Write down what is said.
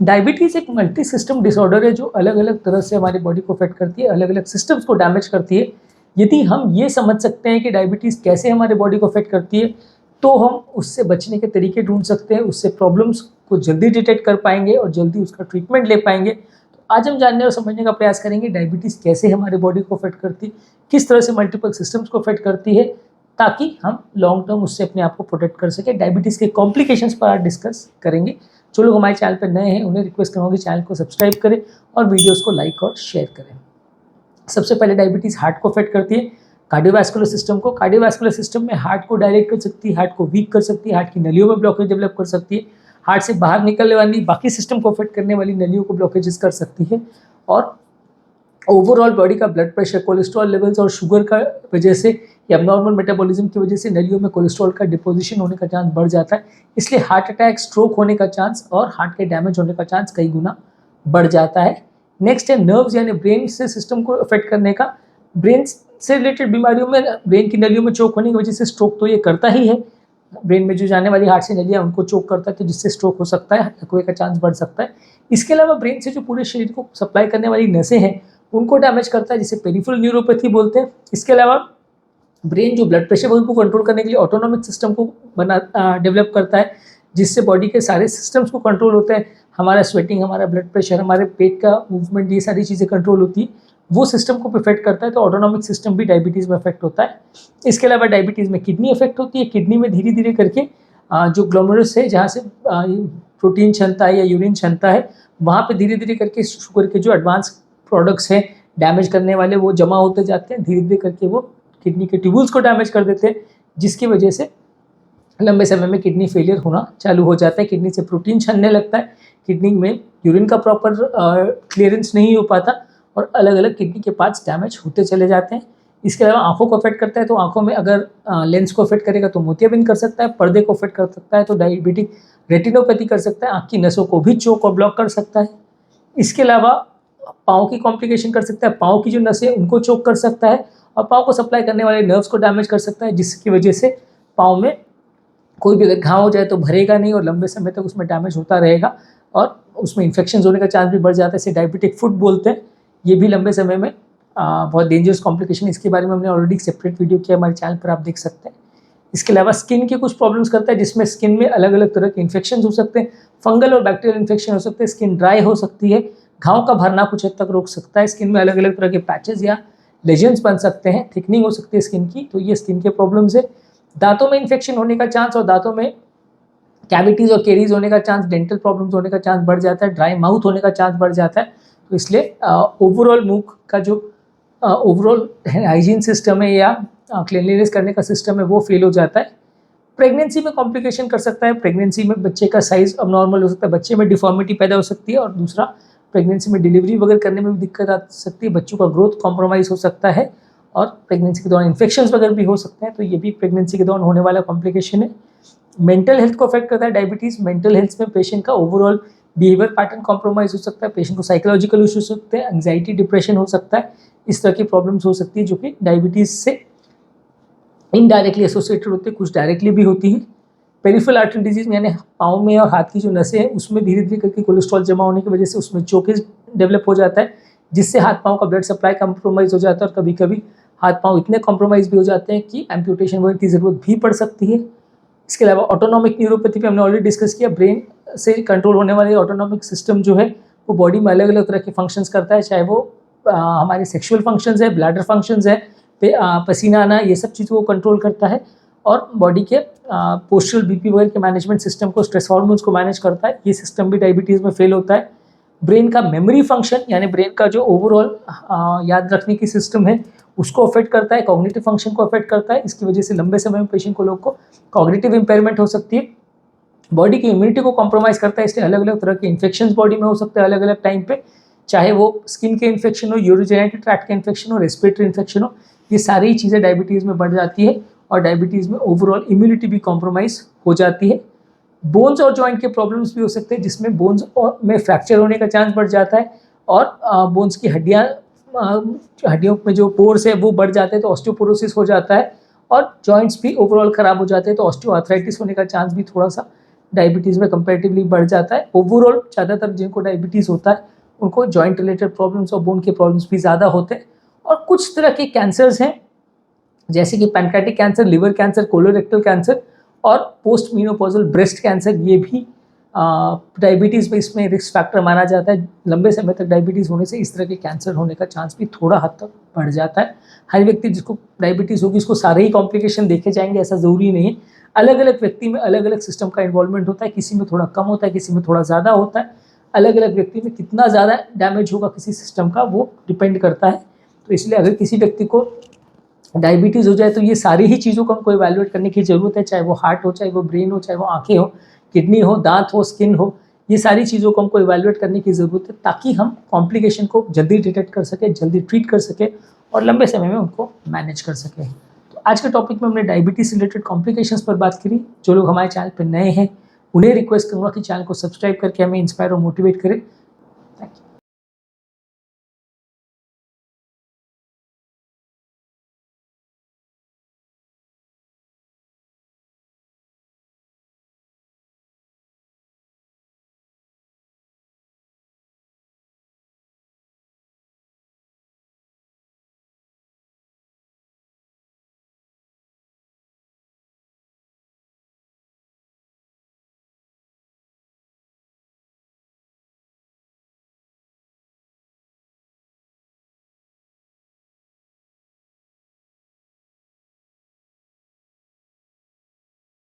Diabetes एक multi system disorder है जो अलग अलग तरह से हमारी बॉडी को अफेक्ट करती है, अलग अलग सिस्टम्स को डैमेज करती है। यदि हम ये समझ सकते हैं कि डायबिटीज़ कैसे हमारे बॉडी को अफेक्ट करती है, तो हम उससे बचने के तरीके ढूंढ सकते हैं, उससे प्रॉब्लम्स को जल्दी डिटेक्ट कर पाएंगे और जल्दी उसका ट्रीटमेंट ले पाएंगे। तो आज हम जानने और समझने का प्रयास करेंगे डायबिटीज़ कैसे हमारे बॉडी को अफेक्ट करती है, किस तरह से मल्टीपल सिस्टम्स को अफेक्ट करती है, ताकि हम लॉन्ग टर्म उससे अपने आप को प्रोटेक्ट कर सकें। डायबिटीज़ के कॉम्प्लिकेशंस पर आज डिस्कस करेंगे। जो लोग हमारे चैनल पर नए हैं उन्हें रिक्वेस्ट करूँगी चैनल को सब्सक्राइब करें और वीडियोस को लाइक और शेयर करें। सबसे पहले डायबिटीज़ हार्ट को अफेक्ट करती है, कार्डियोवैस्कुलर सिस्टम को। कार्डियोवैस्कुलर सिस्टम में हार्ट को डायरेक्ट कर सकती है, हार्ट को वीक कर सकती है, हार्ट की नलियों में ब्लॉकेज डेवलप कर सकती है, हार्ट से बाहर निकलने वाली बाकी सिस्टम को अफेक्ट करने वाली नलियों को ब्लॉकेजेस कर सकती है। और ओवरऑल बॉडी का ब्लड प्रेशर, कोलेस्ट्रॉल लेवल्स और शुगर का वजह से या नॉर्मल मेटाबॉलिज्म की वजह से नलियों में कोलेस्ट्रॉल का डिपोजिशन होने का चांस बढ़ जाता है। इसलिए हार्ट अटैक, स्ट्रोक होने का चांस और हार्ट के डैमेज होने का चांस कई गुना बढ़ जाता है। नेक्स्ट है नर्व्स यानी ब्रेन से सिस्टम को अफेक्ट करने का। ब्रेन से रिलेटेड बीमारियों में ब्रेन की नलियों में चोक होने की वजह से स्ट्रोक तो ये करता ही है। ब्रेन में जो जाने वाली हार्ट से नलियाँ उनको चोक करता है, तो जिससे स्ट्रोक हो सकता है, लकवे का चांस बढ़ सकता है। इसके अलावा ब्रेन से जो पूरे शरीर को सप्लाई करने वाली नसें हैं उनको डैमेज करता है, जिसे पेरिफेरल न्यूरोपैथी बोलते हैं। इसके अलावा ब्रेन जो ब्लड प्रेशर को कंट्रोल करने के लिए ऑटोनॉमिक सिस्टम को डेवलप करता है, जिससे बॉडी के सारे सिस्टम्स को कंट्रोल होते हैं। हमारा स्वेटिंग, हमारा ब्लड प्रेशर, हमारे पेट का मूवमेंट, ये सारी चीज़ें कंट्रोल होती है, वो सिस्टम को अफेक्ट करता है। तो ऑटोनॉमिक सिस्टम भी डायबिटीज़ में अफेक्ट होता है। इसके अलावा डायबिटीज़ में किडनी अफेक्ट होती है। किडनी में धीरे धीरे करके जो ग्लोमेरुलस है, जहाँ से प्रोटीन क्षमता है या यूरिन क्षमता है, वहाँ पे धीरे धीरे करके शुगर के जो एडवांस प्रोडक्ट्स हैं डैमेज करने वाले, वो जमा होते जाते हैं। धीरे धीरे करके वो किडनी के ट्यूबुल्स को डैमेज कर देते हैं, जिसकी वजह से लंबे समय में किडनी फेलियर होना चालू हो जाता है। किडनी से प्रोटीन छनने लगता है, किडनी में यूरिन का प्रॉपर क्लियरेंस नहीं हो पाता और अलग अलग किडनी के पार्ट्स डैमेज होते चले जाते हैं। इसके अलावा आंखों को अफेक्ट करता है, तो आंखों में अगर लेंस को अफेक्ट करेगा तो मोतियाबिंद कर सकता है, पर्दे को अफेक्ट कर सकता है तो डायबिटिक रेटिनोपैथी कर सकता है, आँख की नसों को भी चोक और ब्लॉक कर सकता है। इसके अलावा पाँव की कॉम्प्लिकेशन कर सकता है, पाँव की जो नसें उनको चोक कर सकता है और पाँव को सप्लाई करने वाले नर्व्स को डैमेज कर सकता है, जिसकी वजह से पाँव में कोई भी अगर घाव हो जाए तो भरेगा नहीं और लंबे समय तक उसमें डैमेज होता रहेगा और उसमें इन्फेक्शन होने का चांस भी बढ़ जाता है। इसे डायबिटिक फुट बोलते हैं। ये भी लंबे समय में बहुत डेंजरस कॉम्प्लिकेशन। इसके बारे में हमने ऑलरेडी सेपरेट वीडियो किया, हमारे चैनल पर आप देख सकते हैं। इसके अलावा स्किन के कुछ प्रॉब्लम्स करता है, जिसमें स्किन में अलग अलग तरह के इन्फेक्शन हो सकते हैं। फंगल और बैक्टीरियल इन्फेक्शन हो सकते हैं, स्किन ड्राई हो सकती है, घाव का भरना कुछ हद तक रोक सकता है, स्किन में अलग अलग तरह के पैचेस या लेजन्स बन सकते हैं, थिकनिंग हो सकती है स्किन की, तो ये स्किन के प्रॉब्लम्स है। दांतों में इन्फेक्शन होने का चांस और दांतों में कैविटीज़ और केरीज होने का चांस, डेंटल प्रॉब्लम्स होने का चांस बढ़ जाता है, ड्राई माउथ होने का चांस बढ़ जाता है। तो इसलिए ओवरऑल मुख का जो ओवरऑल हाइजीन सिस्टम है या क्लीनलीनेस करने का सिस्टम है वो फेल हो जाता है। प्रेगनेंसी में कॉम्प्लिकेशन कर सकता है। प्रेगनेंसी में बच्चे का साइज़ अबनॉर्मल हो सकता है, बच्चे में डिफॉर्मिटी पैदा हो सकती है और दूसरा प्रेगनेंसी में डिलीवरी वगैरह करने में भी दिक्कत आ सकती है, बच्चों का ग्रोथ कॉम्प्रोमाइज़ हो सकता है और प्रेगनेंसी के दौरान इन्फेक्शंस वगैरह भी हो सकते हैं। तो ये भी प्रेगनेंसी के दौरान होने वाला कॉम्प्लिकेशन है। मेंटल हेल्थ को अफेक्ट करता है डायबिटीज़। मेंटल हेल्थ में पेशेंट का ओवरऑल बिहेवियर पैटर्न कॉम्प्रोमाइज़ हो सकता है, पेशेंट को साइकोलॉजिकल इश्यूज हो सकते हैं, एंग्जाइटी, डिप्रेशन हो सकता है, इस तरह की प्रॉब्लम्स हो सकती है जो कि डायबिटीज़ से इनडायरेक्टली एसोसिएटेड होती है, कुछ डायरेक्टली भी होती है। पेरिफेरल आर्टरी डिजीज यानी पाँव में और हाथ की जो नसें हैं उसमें धीरे धीरे करके कोलेस्ट्रॉल जमा होने की वजह से उसमें चोकेज डेवलप हो जाता है, जिससे हाथ पाँव का ब्लड सप्लाई कॉम्प्रोमाइज़ हो जाता है और कभी कभी हाथ पाँव इतने कॉम्प्रोमाइज़ भी हो जाते हैं कि एम्पुटेशन वगैरह की ज़रूरत भी पड़ सकती है। इसके अलावा ऑटोनॉमिक न्यूरोपैथी पे हमने ऑलरेडी डिस्कस किया। ब्रेन से कंट्रोल होने वाले ऑटोनॉमिक सिस्टम जो है वो बॉडी में अलग अलग तरह के फंक्शंस करता है, चाहे वो हमारे सेक्सुअल फंक्शंस है, ब्लैडर फंक्शंस है, पसीना आना, ये सब चीज़ों को कंट्रोल करता है और बॉडी के पोस्चरल बीपी वगैरह के मैनेजमेंट सिस्टम को, स्ट्रेस हार्मोन्स को मैनेज करता है। ये सिस्टम भी डायबिटीज़ में फेल होता है। ब्रेन का मेमोरी फंक्शन यानी ब्रेन का जो ओवरऑल याद रखने की सिस्टम है उसको अफेक्ट करता है, कॉग्निटिव फंक्शन को अफेक्ट करता है। इसकी वजह से लंबे समय में पेशेंट को लोग को कॉग्निटिव इंपेयरमेंट हो सकती है। बॉडी की इम्यूनिटी को कॉम्प्रोमाइज़ करता है, इसलिए अलग अलग तरह के इन्फेक्शंस बॉडी में हो सकते हैं अलग अलग टाइम पे, चाहे वो स्किन के इन्फेक्शन हो, यूरोजेनिटल ट्रैक्ट के इन्फेक्शन हो, रेस्पिरेटरी इन्फेक्शन हो, ये सारी चीज़ें डायबिटीज़ में बढ़ जाती है और डायबिटीज़ में ओवरऑल इम्यूनिटी भी कॉम्प्रोमाइज़ हो जाती है। बोन्स और जॉइंट के प्रॉब्लम्स भी हो सकते हैं, जिसमें बोन्स में फ्रैक्चर होने का चांस बढ़ जाता है और बोन्स की हड्डियों में जो पोर्स है वो बढ़ जाते हैं, तो ऑस्टियोपोरोसिस हो जाता है और जॉइंट्स भी ओवरऑल ख़राब हो जाते हैं, तो ऑस्टियोआर्थराइटिस होने का चांस भी थोड़ा सा डायबिटीज़ में कंपैरेटिवली बढ़ जाता है। ओवरऑल ज़्यादातर जिनको डायबिटीज़ होता है उनको जॉइंट रिलेटेड प्रॉब्लम्स और बोन के प्रॉब्लम्स भी ज़्यादा होते हैं। और कुछ तरह के कैंसर्स हैं जैसे कि pancreatic cancer, liver cancer, colorectal cancer और पोस्ट मेनोपॉजल ब्रेस्ट कैंसर, ये भी डायबिटीज़ में इसमें रिस्क फैक्टर माना जाता है। लंबे समय तक डायबिटीज़ होने से इस तरह के कैंसर होने का चांस भी थोड़ा हद तक बढ़ जाता है। हर व्यक्ति जिसको डायबिटीज़ होगी उसको सारे ही कॉम्प्लिकेशन देखे जाएंगे ऐसा ज़रूरी नहीं है। अलग अलग व्यक्ति में अलग अलग सिस्टम का इन्वॉल्वमेंट होता है, किसी में थोड़ा कम होता है, किसी में थोड़ा ज़्यादा होता है। अलग अलग व्यक्ति में कितना ज़्यादा डैमेज होगा किसी सिस्टम का वो डिपेंड करता है। तो इसलिए अगर किसी व्यक्ति को डायबिटीज़ हो जाए तो ये सारी ही चीज़ों को हमको इवैल्यूएट करने की ज़रूरत है, चाहे वो हार्ट हो, चाहे वो ब्रेन हो, चाहे वो आँखें हो, किडनी हो, दांत हो, स्किन हो। ये सारी चीज़ों को हमको इवैल्यूएट करने की ज़रूरत है ताकि हम कॉम्प्लिकेशन को जल्दी डिटेक्ट कर सकें, जल्दी ट्रीट कर सकें और लंबे समय में उनको मैनेज कर सकें। तो आज के टॉपिक में हमने डायबिटीज़ से रिलेटेड कॉम्प्लिकेशंस पर बात करी। जो लोग हमारे चैनल पर नए हैं उन्हें रिक्वेस्ट करूँगा कि चैनल को सब्सक्राइब करके हमें इंस्पायर और मोटिवेट करें